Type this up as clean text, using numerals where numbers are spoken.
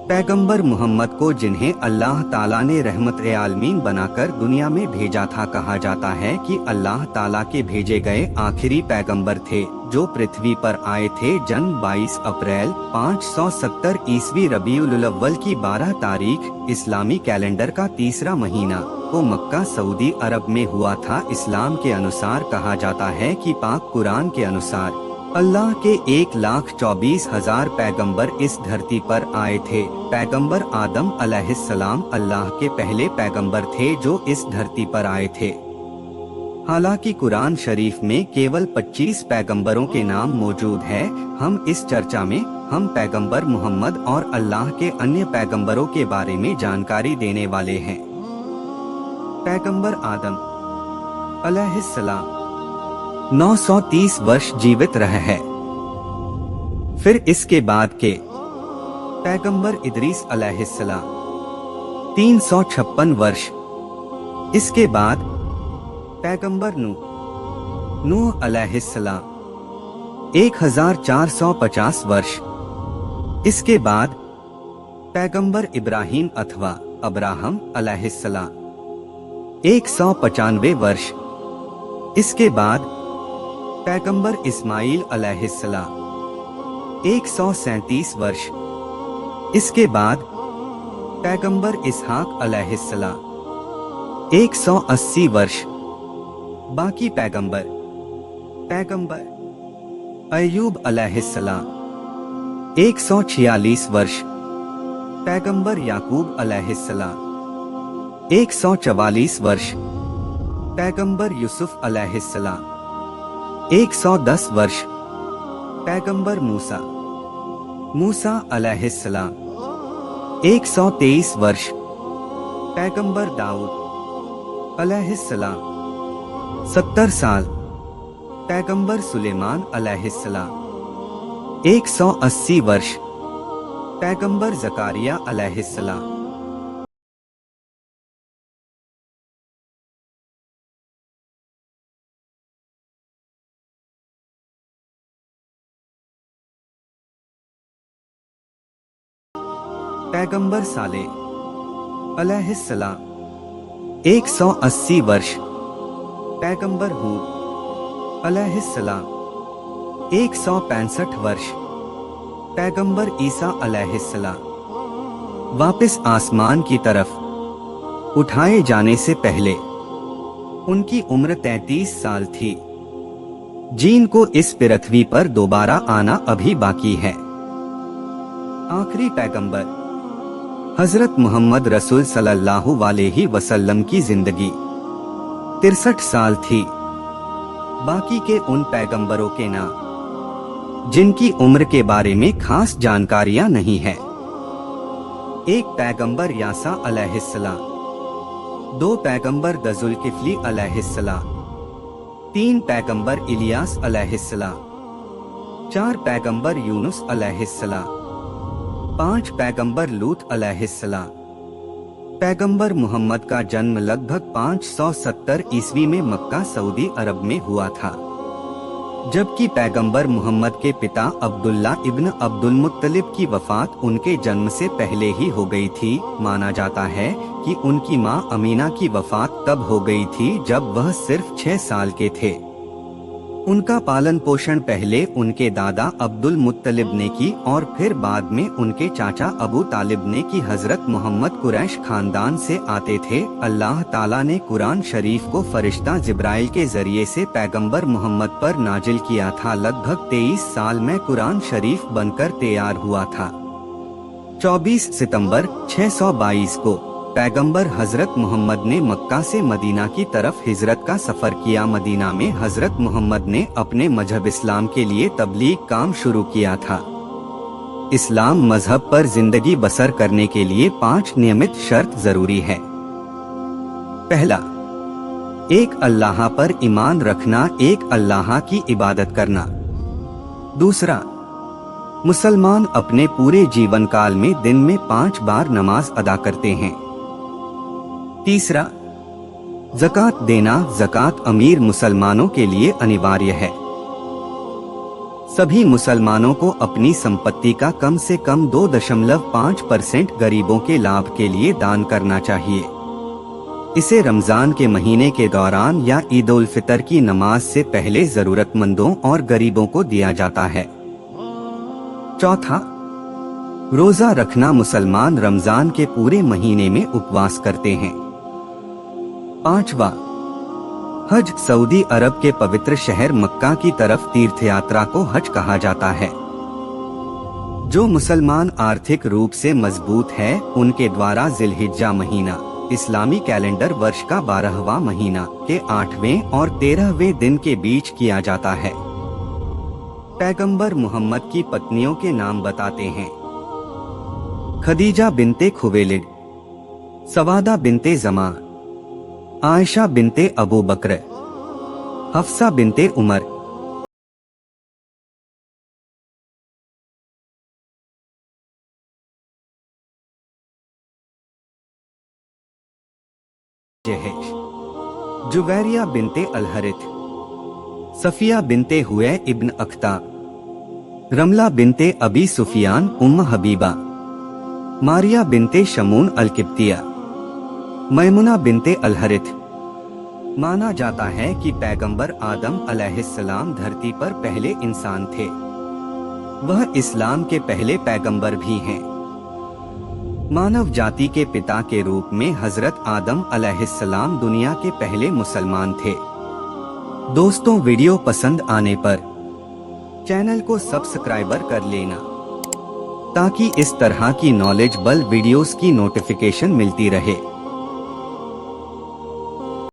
पैगंबर मोहम्मद को जिन्हें अल्लाह ताला ने रहमत आलमीन बनाकर दुनिया में भेजा था, कहा जाता है कि अल्लाह ताला के भेजे गए आखिरी पैगंबर थे जो पृथ्वी पर आए थे। जन्म 22 अप्रैल 570 ईस्वी रबीउल अव्वल की 12 तारीख इस्लामी कैलेंडर का तीसरा महीना को मक्का सऊदी अरब में हुआ था। इस्लाम के अनुसार कहा जाता है कि पाक कुरान के अनुसार अल्लाह के 1,24,000 पैगंबर इस धरती पर आए थे। पैगंबर आदम अलैहिस्सलाम अल्लाह के पहले पैगंबर थे जो इस धरती पर आए थे। हालांकि कुरान शरीफ में केवल 25 पैगंबरों के नाम मौजूद है। हम इस चर्चा में हम पैगंबर मोहम्मद और अल्लाह के अन्य पैगंबरों के बारे में जानकारी देने वाले हैं। पैगंबर आदम अलैहिस्सलाम 930 वर्ष जीवित रहे हैं। फिर इसके बाद के पैगंबर इदरीस अलैहिस्सलाम 356 वर्ष। इसके बाद पैगंबर नूह अलैहिस्सलाम 1450 वर्ष। इसके बाद पैगंबर इब्राहिम अथवा अब्राहम अलैहिस्सलाम 195 वर्ष। इसके बाद पैगंबर इस्माइल अलैहिस्सलाम 137 वर्ष। इसके बाद पैगंबर इसहाक अलैहिस्सलाम 180 वर्ष। बाकी पैगंबर अय्यूब अलैहिस्सलाम 146 वर्ष। पैगंबर याकूब अलैहिस्सलाम 144 वर्ष। पैगंबर यूसुफ अलैहिस्सलाम 110 वर्ष। पैगंबर मूसा अलैहिस्सलाम 123 वर्ष। पैगंबर दाऊद अलैहिस्सलाम 70 साल। पैगंबर सुलेमान अलैहिस्सलाम 180 वर्ष। पैगंबर ज़कारिया अलैहिस्सलाम पैगंबर सालेह अलैहिस्सलाम 180 वर्ष। पैगंबर हूद अलैहिस्सलाम 165 वर्ष। पैगंबर ईसा अलैहिस्सलाम वापस आसमान की तरफ उठाए जाने से पहले उनकी उम्र 33 साल थी। जिनको इस पृथ्वी पर दोबारा आना अभी बाकी है। आखिरी पैगंबर हजरत मोहम्मद रसूल सल्लल्लाहु अलैहि वसल्लम की जिंदगी 63 साल थी। बाकी के उन पैगंबरों के नाम जिनकी उम्र के बारे में खास जानकारियां नहीं है। एक पैगंबर यासा अलैहिस्सलाम, 2 पैगंबर दजुल्किफ्ली अलैहिस्सलाम, 3 पैगंबर इलियास अलैहिस्सलाम, 4 पैगंबर यूनुस अलैहिस्सलाम, 5 पैगंबर लूत अलैहिस्सलाम। पैगंबर मोहम्मद का जन्म लगभग 570 ईस्वी में मक्का सऊदी अरब में हुआ था, जबकि पैगंबर मोहम्मद के पिता अब्दुल्ला इब्न अब्दुल मुत्तलिब की वफात उनके जन्म से पहले ही हो गई थी। माना जाता है कि उनकी मां अमीना की वफात तब हो गई थी जब वह सिर्फ 6 साल के थे। उनका पालन पोषण पहले उनके दादा अब्दुल मुत्तलिब ने की और फिर बाद में उनके चाचा अबू तालिब ने की। हजरत मोहम्मद कुरैश खानदान से आते थे। अल्लाह ताला ने कुरान शरीफ को फरिश्ता जिब्राइल के जरिए से पैगंबर मोहम्मद पर नाजिल किया था। लगभग 23 साल में कुरान शरीफ बनकर तैयार हुआ था। 24 सितंबर 622 को पैगंबर हजरत मोहम्मद ने मक्का से मदीना की तरफ हिजरत का सफर किया। मदीना में हजरत मोहम्मद ने अपने मजहब इस्लाम के लिए तबलीग काम शुरू किया था। इस्लाम मजहब पर जिंदगी बसर करने के लिए 5 नियमित शर्त जरूरी है। पहला, एक अल्लाह पर ईमान रखना, एक अल्लाह की इबादत करना। दूसरा, मुसलमान अपने पूरे जीवन काल में दिन में 5 बार नमाज अदा करते हैं। तीसरा, ज़कात देना। ज़कात अमीर मुसलमानों के लिए अनिवार्य है। सभी मुसलमानों को अपनी संपत्ति का कम से कम 2.5% गरीबों के लाभ के लिए दान करना चाहिए। इसे रमजान के महीने के दौरान या ईद उल फितर की नमाज से पहले जरूरतमंदों और गरीबों को दिया जाता है। चौथा, रोजा रखना। मुसलमान रमजान के पूरे महीने में उपवास करते हैं। पांचवा, हज। सऊदी अरब के पवित्र शहर मक्का की तरफ तीर्थयात्रा को हज कहा जाता है। जो मुसलमान आर्थिक रूप से मजबूत है उनके द्वारा जिलहिज्जा महीना इस्लामी कैलेंडर वर्ष का 12वां महीना के 8वें और 13वें दिन के बीच किया जाता है। पैगंबर मोहम्मद की पत्नियों के नाम बताते हैं। खदीजा बिनते खुवैलिद, सवादा बिनते जमा, आयशा बिनते अबू बकर, हफ्सा बिनते उमर। जुवैरिया बिनते अलहरिथ, सफिया बिनते हुए इब्न अख्ता, रमला बिनते अबी सुफियान उम्म हबीबा, मारिया बिनते शमून अल-किब्तिया, मैमुना बिनते अलहरिथ। माना जाता है कि पैगंबर आदम अलैहिस्सलाम धरती पर पहले इंसान थे। वह इस्लाम के पहले पैगंबर भी हैं। मानव जाति के पिता के रूप में हजरत आदम अलैहिस्सलाम दुनिया के पहले मुसलमान थे। दोस्तों, वीडियो पसंद आने पर चैनल को सब्सक्राइबर कर लेना ताकि इस तरह की नॉलेजेबल वीडियोस की नोटिफिकेशन मिलती रहे।